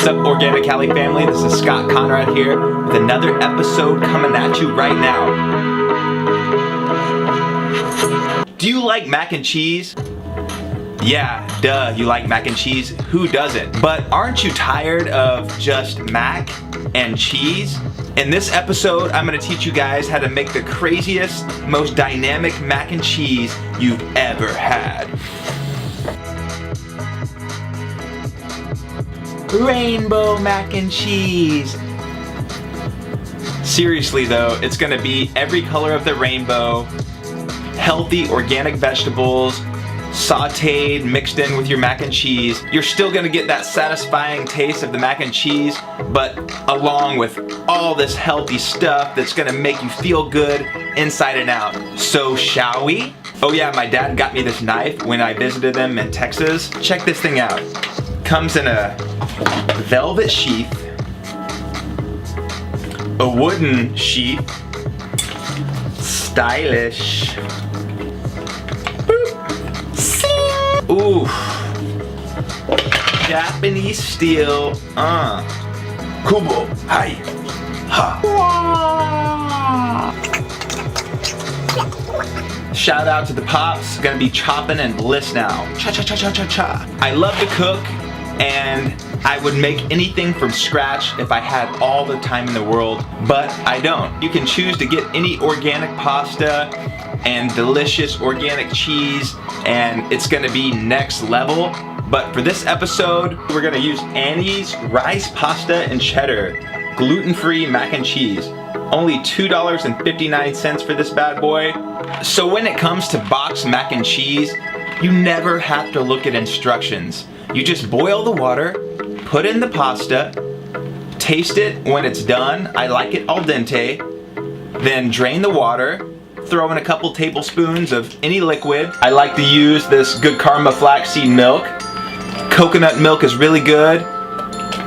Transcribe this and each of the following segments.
What's up, OrganiCali family? This is Scott Conrad here with another episode coming at you right now. Do you like mac and cheese? Yeah, duh, you like mac and cheese. Who doesn't? But aren't you tired of just mac and cheese? In this episode, I'm gonna teach you guys how to make the craziest, most dynamic mac and cheese you've ever had. Rainbow mac and cheese. Seriously though, it's gonna be every color of the rainbow, healthy organic vegetables, sauteed, mixed in with your mac and cheese. You're still gonna get that satisfying taste of the mac and cheese, but along with all this healthy stuff that's gonna make you feel good inside and out. So shall we? Oh yeah, my dad got me this knife when I visited them in Texas. Check this thing out. Comes in a velvet sheath, a wooden sheath, stylish. Boop. Ooh, Japanese steel. Kubo, hi, ha. Shout out to the pops. Gonna be chopping and bliss now. Cha cha cha cha cha cha. I love to cook, and I would make anything from scratch if I had all the time in the world, but I don't. You can choose to get any organic pasta and delicious organic cheese, and it's gonna be next level. But for this episode, we're gonna use Annie's rice pasta and cheddar, gluten-free mac and cheese. Only $2.59 for this bad boy. So when it comes to boxed mac and cheese, you never have to look at instructions. You just boil the water, put in the pasta, taste it when it's done. I like it al dente. Then drain the water, throw in a couple tablespoons of any liquid. I like to use this Good Karma flaxseed milk. Coconut milk is really good.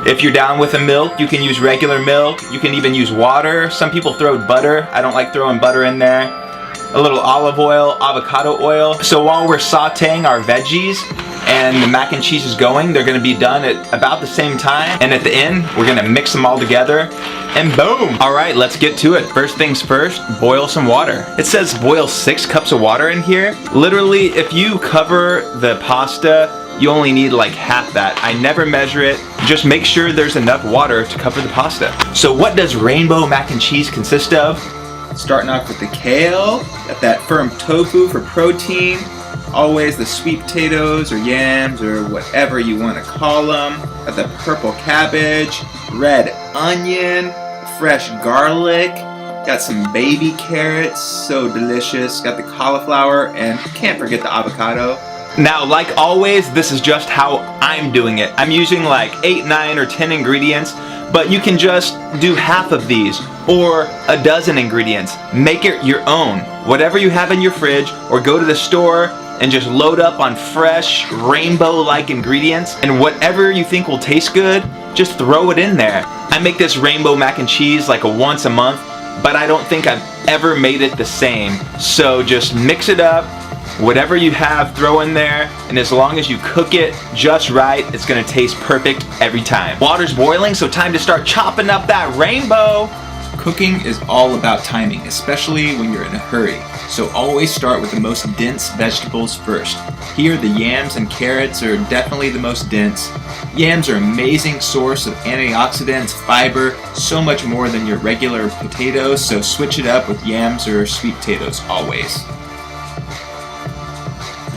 If you're down with the milk, you can use regular milk. You can even use water. Some people throw butter. I don't like throwing butter in there. A little olive oil, avocado oil. So while we're sauteing our veggies and the mac and cheese is going, they're gonna be done at about the same time. And at the end, we're gonna mix them all together and boom. All right, let's get to it. First things first, boil some water. It says boil 6 cups of water in here. Literally, if you cover the pasta, you only need like half that. I never measure it. Just make sure there's enough water to cover the pasta. So what does rainbow mac and cheese consist of? Starting off with the kale, got that firm tofu for protein, always the sweet potatoes or yams or whatever you want to call them, got the purple cabbage, red onion, fresh garlic, got some baby carrots, so delicious, got the cauliflower, and can't forget the avocado. Now, like always, this is just how I'm doing it. I'm using like 8, 9, or 10 ingredients, but you can just do half of these or a dozen ingredients. Make it your own. Whatever you have in your fridge, or go to the store and just load up on fresh, rainbow-like ingredients, and whatever you think will taste good, just throw it in there. I make this rainbow mac and cheese like once a month, but I don't think I've ever made it the same. So just mix it up. Whatever you have, throw in there, and as long as you cook it just right, it's gonna taste perfect every time. Water's boiling, so time to start chopping up that rainbow. Cooking is all about timing, especially when you're in a hurry. So always start with the most dense vegetables first. Here, the yams and carrots are definitely the most dense. Yams are an amazing source of antioxidants, fiber, so much more than your regular potatoes, so switch it up with yams or sweet potatoes always.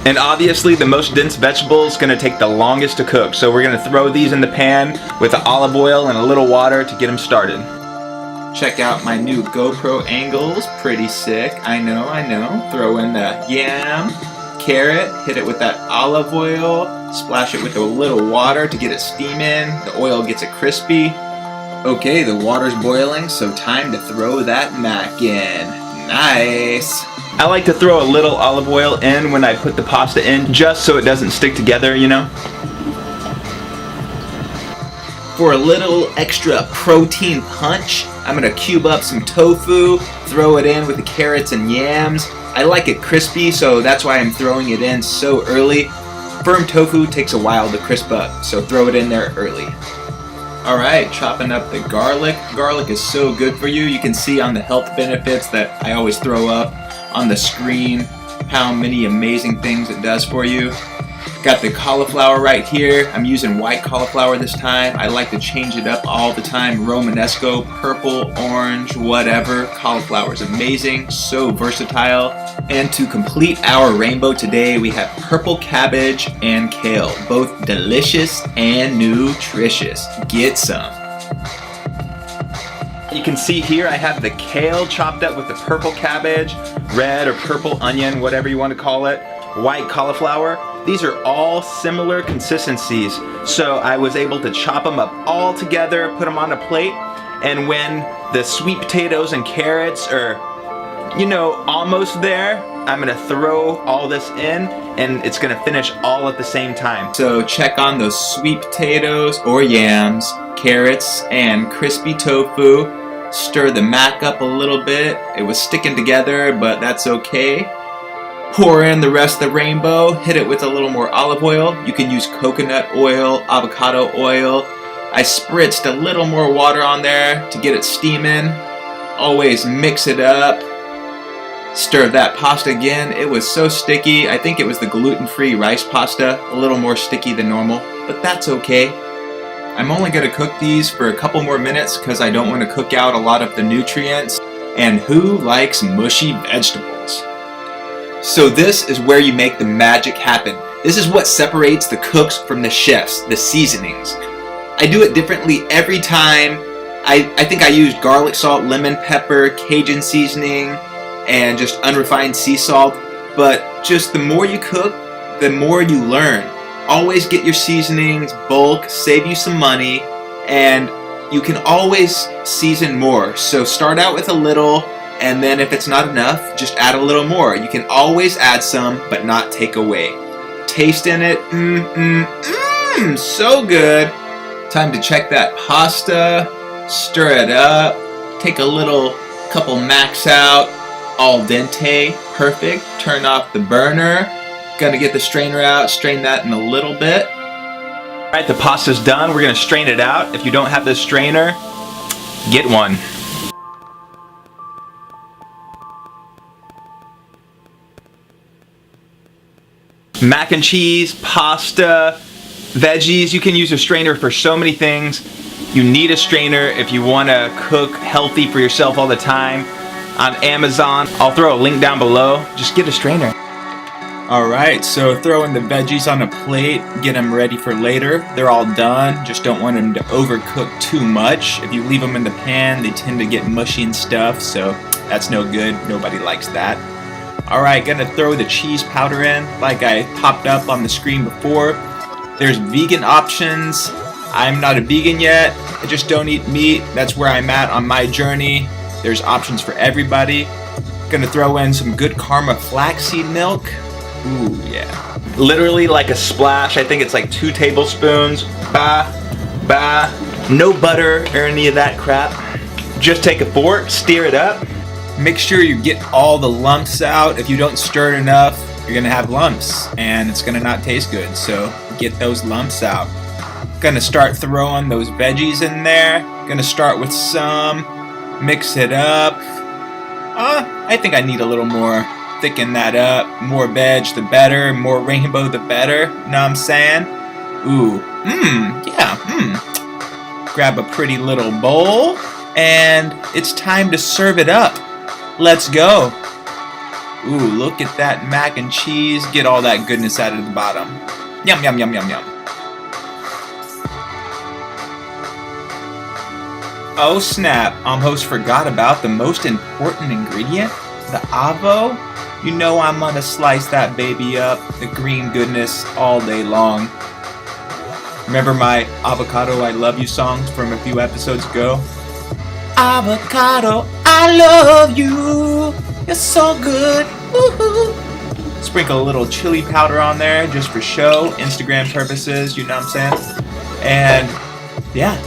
And obviously the most dense vegetable is going to take the longest to cook, so we're going to throw these in the pan with the olive oil and a little water to get them started. Check out my new GoPro angles, pretty sick, I know. Throw in the yam, carrot, hit it with that olive oil, splash it with a little water to get it steaming, the oil gets it crispy. Okay, the water's boiling, so time to throw that mac in. Nice! I like to throw a little olive oil in when I put the pasta in, just so it doesn't stick together, you know? For a little extra protein punch, I'm gonna cube up some tofu, throw it in with the carrots and yams. I like it crispy, so that's why I'm throwing it in so early. Firm tofu takes a while to crisp up, so throw it in there early. Alright, chopping up the garlic. Garlic is so good for you. You can see on the health benefits that I always throw up on the screen how many amazing things it does for you. Got the cauliflower right here. I'm using white cauliflower this time. I like to change it up all the time. Romanesco, purple, orange, whatever. Cauliflower is amazing, so versatile. And to complete our rainbow today, we have purple cabbage and kale. Both delicious and nutritious. Get some. You can see here I have the kale chopped up with the purple cabbage, red or purple onion, whatever you want to call it, white cauliflower. These are all similar consistencies, so I was able to chop them up all together, put them on a plate, and when the sweet potatoes and carrots are, you know, almost there, I'm gonna throw all this in and it's gonna finish all at the same time. So check on those sweet potatoes or yams, carrots, and crispy tofu. Stir the mac up a little bit. It was sticking together, but that's okay. Pour in the rest of the rainbow, hit it with a little more olive oil. You can use coconut oil, avocado oil. I spritzed a little more water on there to get it steaming. Always mix it up. Stir that pasta again. It was so sticky. I think it was the gluten-free rice pasta, a little more sticky than normal, but that's okay. I'm only going to cook these for a couple more minutes because I don't want to cook out a lot of the nutrients. And who likes mushy vegetables? So this is where you make the magic happen. This is what separates the cooks from the chefs, the seasonings. I do it differently every time. I think I used garlic salt, lemon pepper, Cajun seasoning, and just unrefined sea salt. But just the more you cook, the more you learn. Always get your seasonings bulk, save you some money, and you can always season more. So start out with a little, and then if it's not enough, just add a little more. You can always add some, but not take away. Taste in it, so good. Time to check that pasta, stir it up, take a couple macs out, al dente, perfect. Turn off the burner. Gonna get the strainer out, strain that in a little bit. All right, the pasta's done. We're gonna strain it out. If you don't have this strainer, get one. Mac and cheese, pasta, veggies. You can use a strainer for so many things. You need a strainer if you want to cook healthy for yourself all the time. On Amazon, I'll throw a link down below. Just get a strainer. Alright, so throwing the veggies on a plate, get them ready for later. They're all done, just don't want them to overcook too much. If you leave them in the pan, they tend to get mushy and stuff, so that's no good. Nobody likes that. Alright, gonna throw the cheese powder in, like I popped up on the screen before. There's vegan options. I'm not a vegan yet. I just don't eat meat. That's where I'm at on my journey. There's options for everybody. Gonna throw in some Good Karma flaxseed milk. Ooh, yeah. Literally like a splash. I think it's like 2 tablespoons. No butter or any of that crap. Just take a fork, stir it up. Make sure you get all the lumps out. If you don't stir it enough, you're gonna have lumps and it's gonna not taste good. So get those lumps out. Gonna start throwing those veggies in there. Gonna start with some, mix it up. I think I need a little more. Thicken that up. More veg, the better. More rainbow, the better. Know what I'm saying? Ooh, Grab a pretty little bowl, and it's time to serve it up. Let's go. Ooh, look at that mac and cheese. Get all that goodness out of the bottom. Yum, yum, yum, yum, yum. Oh snap, almost forgot about the most important ingredient, the avo. You know I'm gonna slice that baby up, the green goodness, all day long. Remember my Avocado I Love You songs from a few episodes ago? Avocado, I love you, you're so good, woohoo. Sprinkle a little chili powder on there just for show, Instagram purposes, you know what I'm saying? And yeah.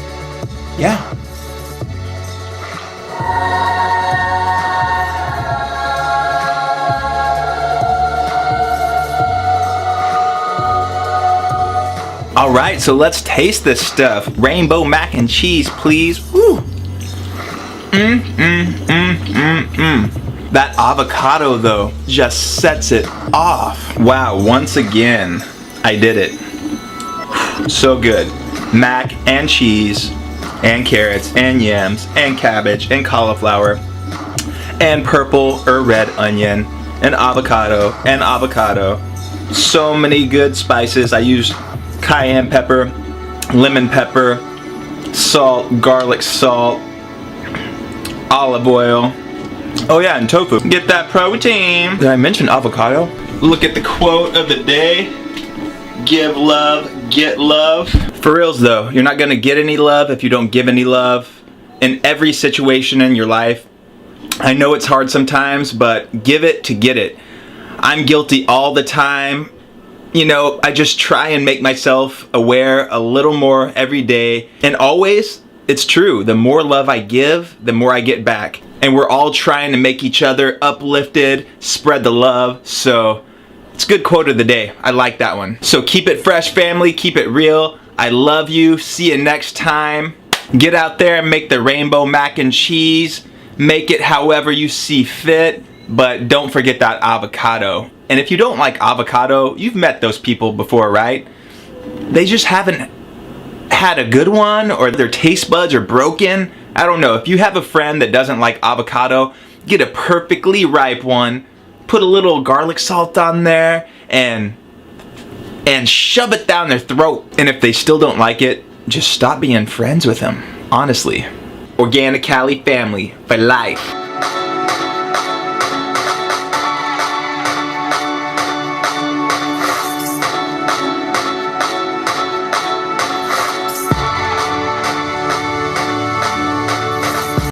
Alright, so let's taste this stuff. Rainbow mac and cheese, please. Woo. That avocado, though, just sets it off. Wow, once again, I did it. So good. Mac and cheese, and carrots, and yams, and cabbage, and cauliflower, and purple or red onion, and avocado, and avocado. So many good spices. I used cayenne pepper, lemon pepper, salt, garlic salt, olive oil. Oh yeah, and tofu. Get that protein. Did I mention avocado? Look at the quote of the day. Give love, get love. For reals though, you're not gonna get any love if you don't give any love. In every situation in your life. I know it's hard sometimes, but give it to get it. I'm guilty all the time. You know, I just try and make myself aware a little more every day. And always, it's true. The more love I give, the more I get back. And we're all trying to make each other uplifted, spread the love. So, it's a good quote of the day. I like that one. So keep it fresh, family. Keep it real. I love you. See you next time. Get out there and make the rainbow mac and cheese. Make it however you see fit. But don't forget that avocado. And if you don't like avocado, you've met those people before, right? They just haven't had a good one, or their taste buds are broken. I don't know. If you have a friend that doesn't like avocado, get a perfectly ripe one, put a little garlic salt on there, and shove it down their throat. And if they still don't like it, just stop being friends with them. Honestly. OrganiCali family for life.